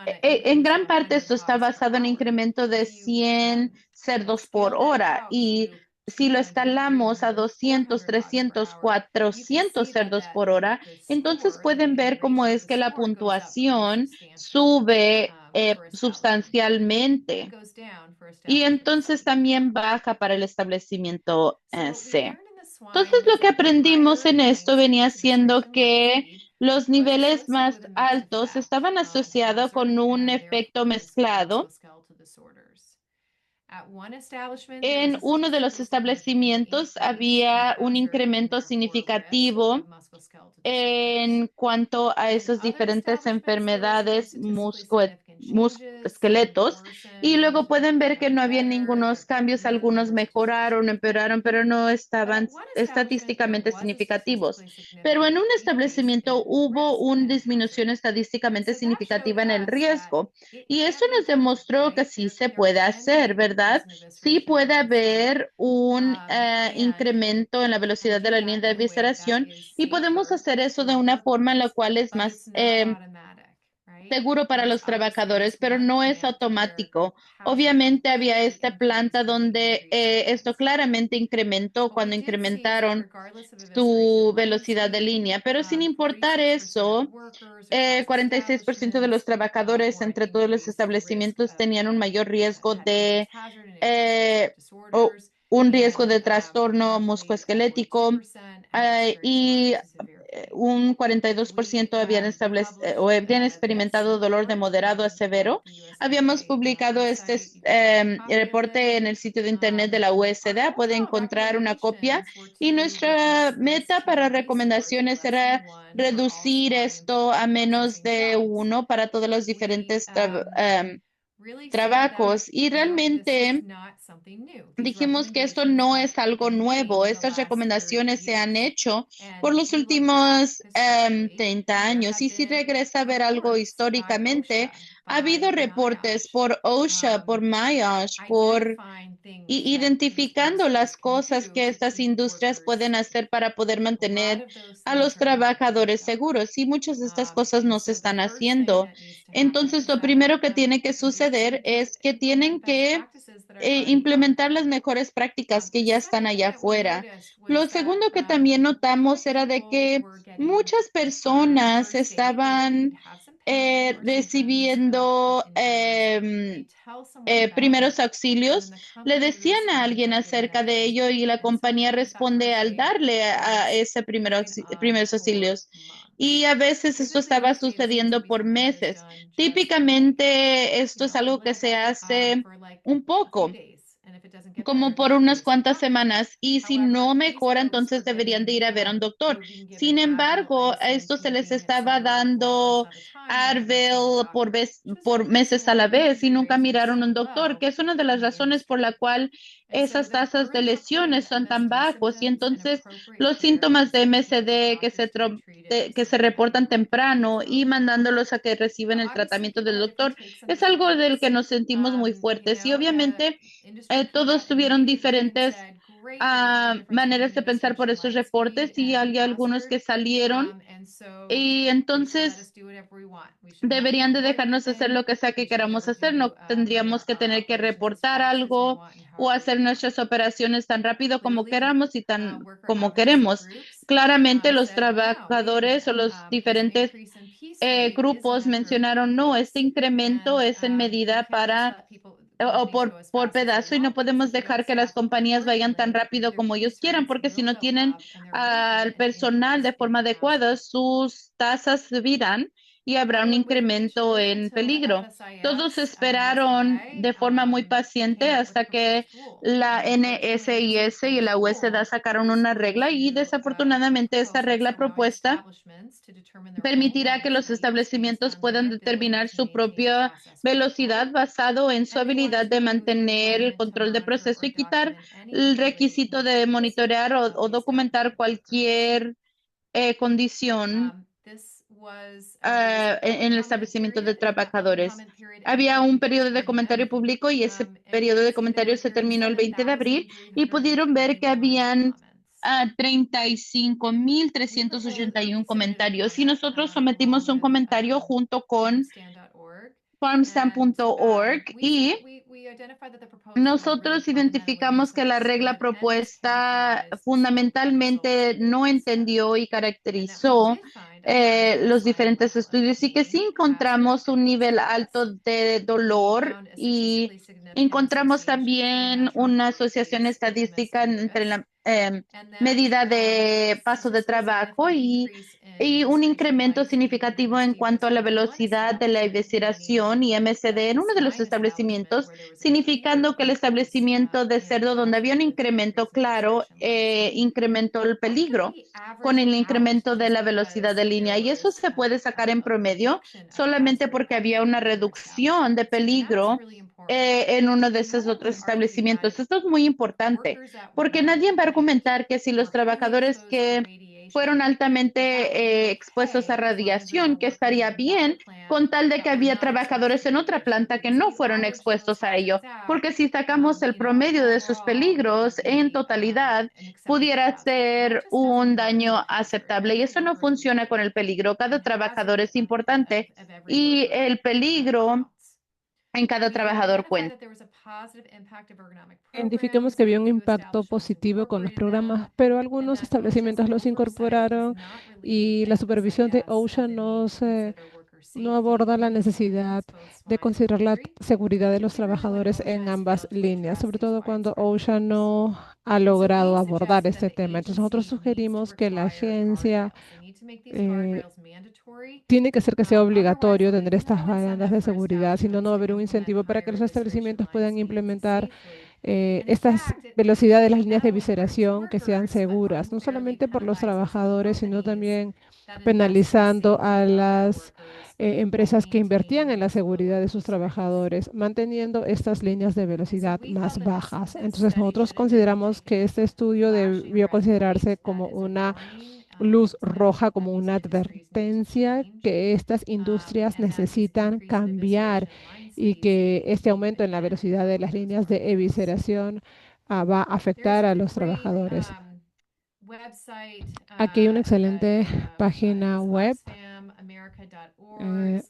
en gran parte esto está basado en incremento de 100 cerdos por hora y si lo escalamos a 200, 300, 400 cerdos por hora, entonces pueden ver cómo es que la puntuación sube sustancialmente y entonces también baja para el establecimiento C. Entonces, lo que aprendimos en esto venía siendo que los niveles más altos estaban asociados con un efecto mezclado. En uno de los establecimientos había un incremento significativo en cuanto a esas diferentes enfermedades esqueletos y luego pueden ver que no había ningunos cambios, algunos mejoraron, empeoraron, pero no estaban estadísticamente significativos. Pero en un establecimiento hubo una disminución estadísticamente significativa en el riesgo y eso nos demostró que sí se puede hacer, ¿verdad? Sí puede haber un incremento en la velocidad de la línea de evisceración y podemos hacer eso de una forma en la cual es más seguro para los trabajadores, pero no es automático. Obviamente había esta planta donde esto claramente incrementó cuando incrementaron su velocidad de línea, pero sin importar eso, 46% de los trabajadores entre todos los establecimientos tenían un mayor riesgo de eh, un riesgo de trastorno musculoesquelético y un 42% habían experimentado dolor de moderado a severo. Habíamos publicado este reporte en el sitio de internet de la USDA. Puede encontrar una copia y nuestra meta para recomendaciones era reducir esto a menos de uno para todos los diferentes trabajos y realmente dijimos que esto no es algo nuevo. Estas recomendaciones se han hecho por los últimos 30 años. Y si regresa a ver algo históricamente, ha habido reportes por OSHA, por NIOSH, por identificando las cosas que estas industrias pueden hacer para poder mantener a los trabajadores seguros. Y muchas de estas cosas no se están haciendo. Entonces, lo primero que tiene que suceder es que tienen que implementar las mejores prácticas que ya están allá afuera. Lo segundo que también notamos era de que muchas personas estaban recibiendo primeros auxilios, le decían a alguien acerca de ello y la compañía responde al darle a ese primeros auxilios. Y a veces esto estaba sucediendo por meses. Típicamente esto es algo que se hace un poco como por unas cuantas semanas, y si no mejora, entonces deberían de ir a ver a un doctor. Sin embargo, a esto se les estaba dando Advil por meses a la vez y nunca miraron a un doctor, que es una de las razones por la cual esas tasas de lesiones son tan bajos. Y entonces los síntomas de MSD que se reportan temprano y mandándolos a que reciben el tratamiento del doctor es algo del que nos sentimos muy fuertes. Y obviamente todos tuvieron diferentes maneras de pensar por esos reportes y hay algunos que salieron y entonces deberían de dejarnos hacer lo que sea que queramos hacer. No tendríamos que tener que reportar algo o hacer nuestras operaciones tan rápido como queramos y tan como queremos. Claramente los trabajadores o los diferentes grupos mencionaron, no, este incremento es en medida para o por pedazo y no podemos dejar que las compañías vayan tan rápido como ellos quieran, porque si no tienen al personal de forma adecuada, sus tasas subirán y habrá un incremento en peligro. Todos esperaron de forma muy paciente hasta que la NSIS y la USDA sacaron una regla y desafortunadamente esta regla propuesta permitirá que los establecimientos puedan determinar su propia velocidad basado en su habilidad de mantener el control de proceso y quitar el requisito de monitorear o documentar cualquier condición en el establecimiento de trabajadores. Había un periodo de comentario público y ese periodo de comentario se terminó el 20 de abril y pudieron ver que habían 35.381 comentarios y nosotros sometimos un comentario junto con farmstamp.org y nosotros identificamos que la regla propuesta fundamentalmente no entendió y caracterizó los diferentes estudios y que sí encontramos un nivel alto de dolor y encontramos también una asociación estadística entre la medida de paso de trabajo y un incremento significativo en cuanto a la velocidad de la evisceración y MSD en uno de los establecimientos, significando que el establecimiento de cerdo donde había un incremento claro, incrementó el peligro con el incremento de la velocidad de línea. Y eso se puede sacar en promedio solamente porque había una reducción de peligro en uno de esos otros establecimientos. Esto es muy importante porque nadie va a argumentar que si los trabajadores que fueron altamente expuestos a radiación, que estaría bien con tal de que había trabajadores en otra planta que no fueron expuestos a ello, porque si sacamos el promedio de sus peligros en totalidad, pudiera ser un daño aceptable y eso no funciona con el peligro. Cada trabajador es importante y el peligro en cada trabajador cuenta. Identificamos que había un impacto positivo con los programas, pero algunos establecimientos los incorporaron y la supervisión de OSHA no aborda la necesidad de considerar la seguridad de los trabajadores en ambas líneas, sobre todo cuando OSHA no ha logrado abordar este tema. Entonces nosotros sugerimos que la agencia tiene que ser que sea obligatorio tener estas barandas de seguridad, si no, no va a haber un incentivo para que los establecimientos puedan implementar estas velocidades de las líneas de visceración que sean seguras, no solamente por los trabajadores, sino también penalizando a las empresas que invertían en la seguridad de sus trabajadores, manteniendo estas líneas de velocidad más bajas. Entonces, nosotros consideramos que este estudio debió considerarse como una luz roja, como una advertencia que estas industrias necesitan cambiar y que este aumento en la velocidad de las líneas de evisceración va a afectar a los trabajadores. Aquí hay una excelente página web,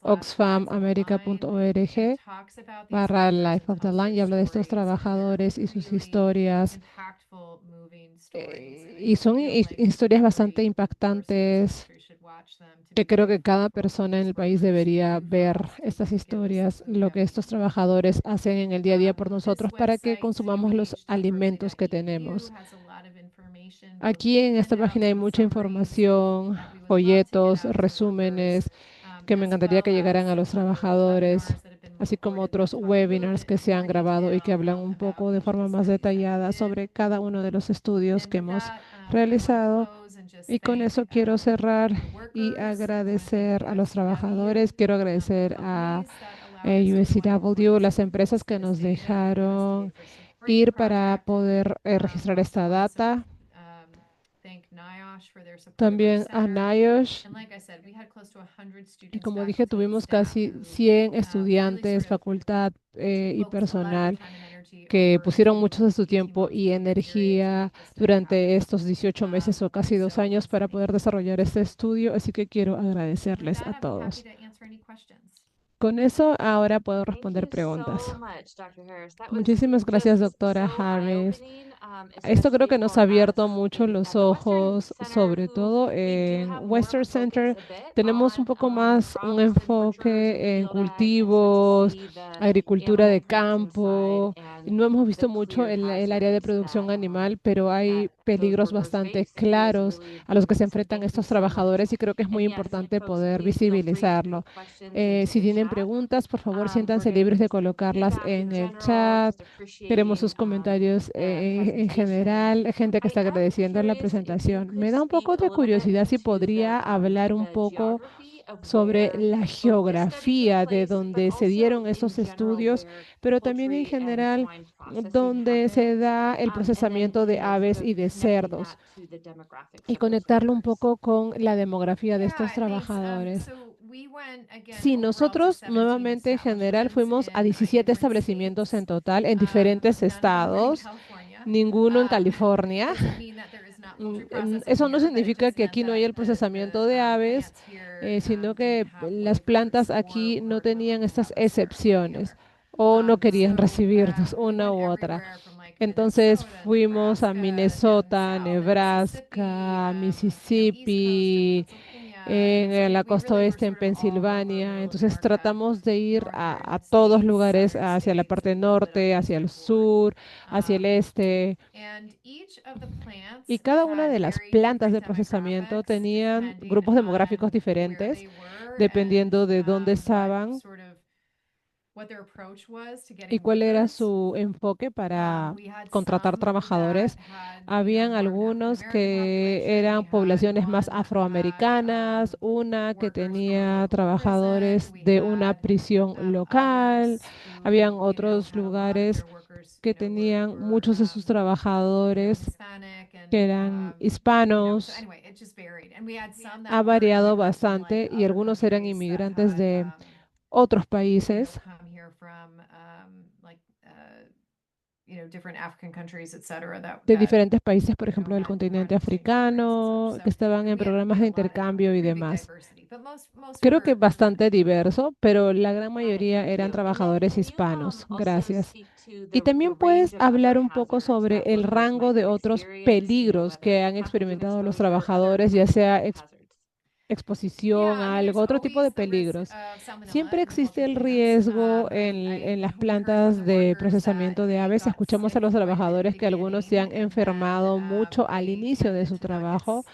oxfamamerica.org/Life of the Line, y habla de estos trabajadores y sus historias. Y son historias bastante impactantes que creo que cada persona en el país debería ver estas historias, lo que estos trabajadores hacen en el día a día por nosotros para que consumamos los alimentos que tenemos. Aquí en esta página hay mucha información, folletos, resúmenes que me encantaría que llegaran a los trabajadores así como otros webinars que se han grabado y que hablan un poco de forma más detallada sobre cada uno de los estudios que hemos realizado. Y con eso quiero cerrar y agradecer a los trabajadores, quiero agradecer a USCW, las empresas que nos dejaron ir para poder registrar esta data. También a NIOSH. Y como dije, tuvimos casi 100 estudiantes, facultad y personal que pusieron mucho de su tiempo y energía durante estos 18 meses o casi 2 años para poder desarrollar este estudio. Así que quiero agradecerles a todos. Con eso, ahora puedo responder preguntas. Muchísimas gracias, doctora Harris. Esto creo que nos ha abierto mucho los ojos, sobre todo en Western Center. Tenemos un poco más un enfoque en cultivos, agricultura de campo. No hemos visto mucho el área de producción animal, pero hay peligros bastante claros a los que se enfrentan estos trabajadores y creo que es muy importante poder visibilizarlo. Si tienen preguntas, por favor, siéntanse libres de colocarlas en el chat. Queremos sus comentarios en general, gente que está agradeciendo la presentación. Me da un poco de curiosidad si podría hablar un poco sobre la geografía de donde se dieron esos estudios, pero también en general donde se da el procesamiento de aves y de cerdos y conectarlo un poco con la demografía de estos trabajadores. Sí, nosotros nuevamente en general fuimos a 17 establecimientos en total en diferentes estados, ninguno en California. Eso no significa que aquí no haya el procesamiento de aves, sino que las plantas aquí no tenían estas excepciones o no querían recibirnos una u otra. Entonces fuimos a Minnesota, Nebraska, Mississippi, en la costa oeste, en Pensilvania. Entonces tratamos de ir a todos lugares, hacia la parte norte, hacia el sur, hacia el este. Y cada una de las plantas de procesamiento tenían grupos demográficos diferentes, dependiendo de dónde estaban y cuál era su enfoque para contratar trabajadores. Habían algunos que eran poblaciones más afroamericanas, una que tenía trabajadores de una prisión local, habían otros lugares que tenían muchos de sus trabajadores que eran hispanos. Ha variado bastante y algunos eran inmigrantes de otros países de diferentes países, por ejemplo, del continente africano, que estaban en programas de intercambio y demás. Creo que bastante diverso, pero la gran mayoría eran trabajadores hispanos. Gracias. Y también puedes hablar un poco sobre el rango de otros peligros que han experimentado los trabajadores, ya sea exposición a algo, otro tipo de peligros. Siempre existe el riesgo en las plantas de procesamiento de aves. Escuchamos a los trabajadores que algunos se han enfermado mucho al inicio de su trabajo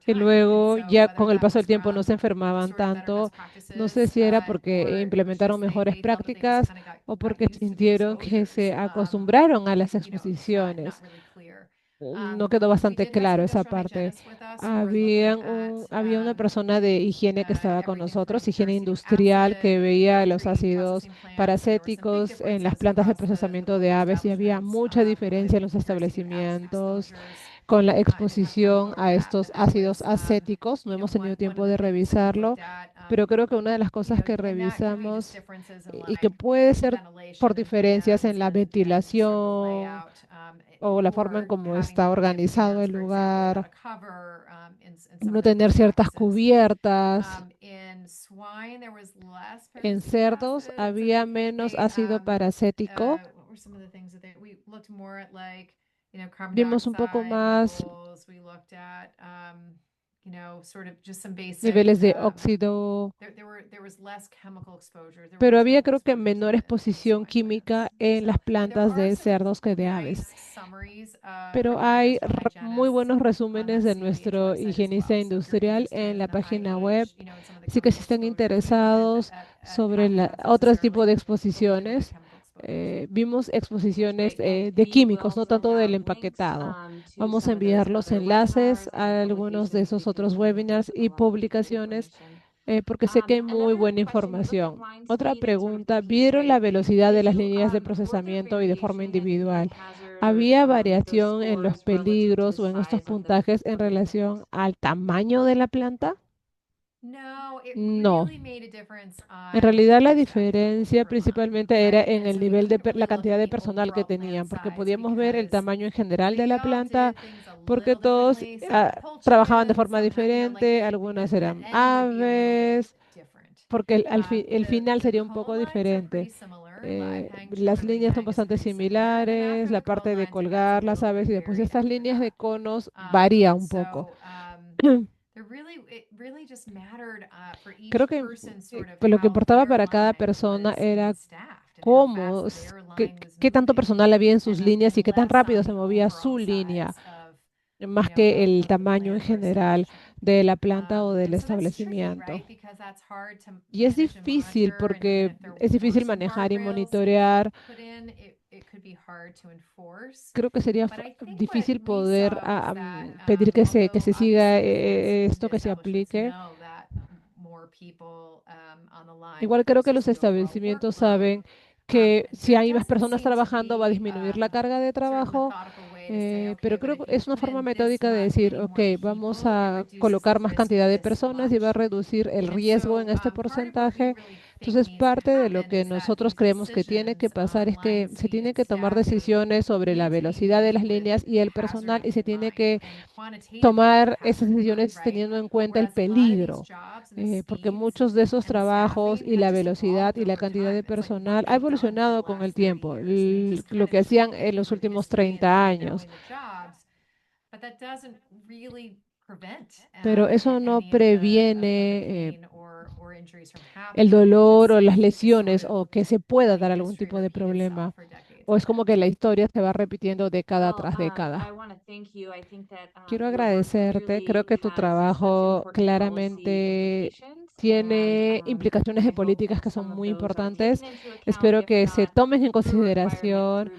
y luego ya con el paso del tiempo no se enfermaban tanto. No sé si era porque implementaron mejores prácticas o porque sintieron que se acostumbraron a las exposiciones. No quedó bastante claro esa parte. Había una persona de higiene que estaba con nosotros, higiene industrial, que veía los ácidos paracéticos en las plantas de procesamiento de aves y había mucha diferencia en los establecimientos con la exposición a estos ácidos acéticos. No hemos tenido tiempo de revisarlo, pero creo que una de las cosas que revisamos y que puede ser por diferencias en la ventilación o la forma en cómo está organizado el lugar, no tener ciertas cubiertas. En cerdos había menos ácido paracético. Vimos un poco más niveles de óxido, pero había creo que menor exposición química en las plantas de cerdos que de aves. Pero hay muy buenos resúmenes de nuestro higienista industrial en la página web. Así que si están interesados sobre otros tipos de exposiciones, vimos exposiciones de químicos, no tanto del empaquetado. Vamos a enviar los enlaces a algunos de esos otros webinars y publicaciones porque sé que hay muy buena información. Otra pregunta, ¿vieron la velocidad de las líneas de procesamiento y de forma individual? ¿Había variación en los peligros o en estos puntajes en relación al tamaño de la planta? No. En realidad la diferencia principalmente era en el nivel de la cantidad de personal que tenían, porque podíamos ver el tamaño en general de la planta, porque todos trabajaban de forma diferente, algunas eran aves, porque el final sería un poco diferente. Las líneas son bastante similares, la parte de colgar las aves y después estas líneas de conos varía un poco. Creo que pues lo que importaba para cada persona era cómo, qué tanto personal había en sus líneas y qué tan rápido se movía su línea, más que el tamaño en general de la planta o del establecimiento. Y es difícil porque es difícil manejar y monitorear. Creo que sería difícil poder pedir que se siga esto, que se aplique. Igual creo que los establecimientos saben que si hay más personas trabajando va a disminuir la carga de trabajo, pero creo que es una forma metódica de decir, ok, vamos a colocar más cantidad de personas y va a reducir el riesgo en este porcentaje. Entonces, parte de lo que nosotros creemos que tiene que pasar es que se tienen que tomar decisiones sobre la velocidad de las líneas y el personal y se tiene que tomar esas decisiones teniendo en cuenta el peligro, porque muchos de esos trabajos y la velocidad y la cantidad de personal ha evolucionado con el tiempo, lo que hacían en los últimos 30 años. Pero eso no previene el dolor o las lesiones o que se pueda dar algún tipo de problema. O es como que la historia se va repitiendo década tras década. Quiero agradecerte. Creo que tu trabajo claramente tiene implicaciones de políticas que son muy importantes. Espero que se tomen en consideración,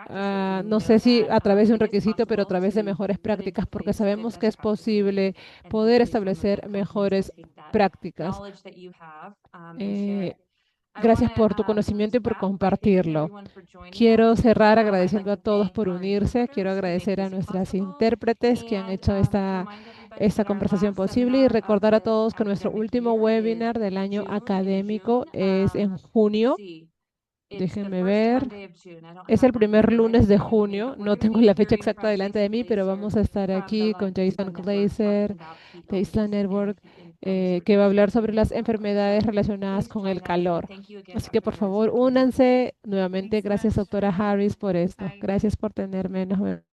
no sé si a través de un requisito, pero a través de mejores prácticas, porque sabemos que es posible poder establecer mejores prácticas. Gracias por tu conocimiento y por compartirlo. Quiero cerrar agradeciendo a todos por unirse. Quiero agradecer a nuestras intérpretes que han hecho esta conversación posible y recordar a todos que nuestro último webinar del año académico es en junio. Déjenme ver. Es el primer lunes de junio. No tengo la fecha exacta delante de mí, pero vamos a estar aquí con Jason Glazer de Isla Network, que va a hablar sobre las enfermedades relacionadas con el calor. Así que por favor, únanse nuevamente. Gracias, doctora Harris, por esto. Gracias por tenerme. Nos vemos.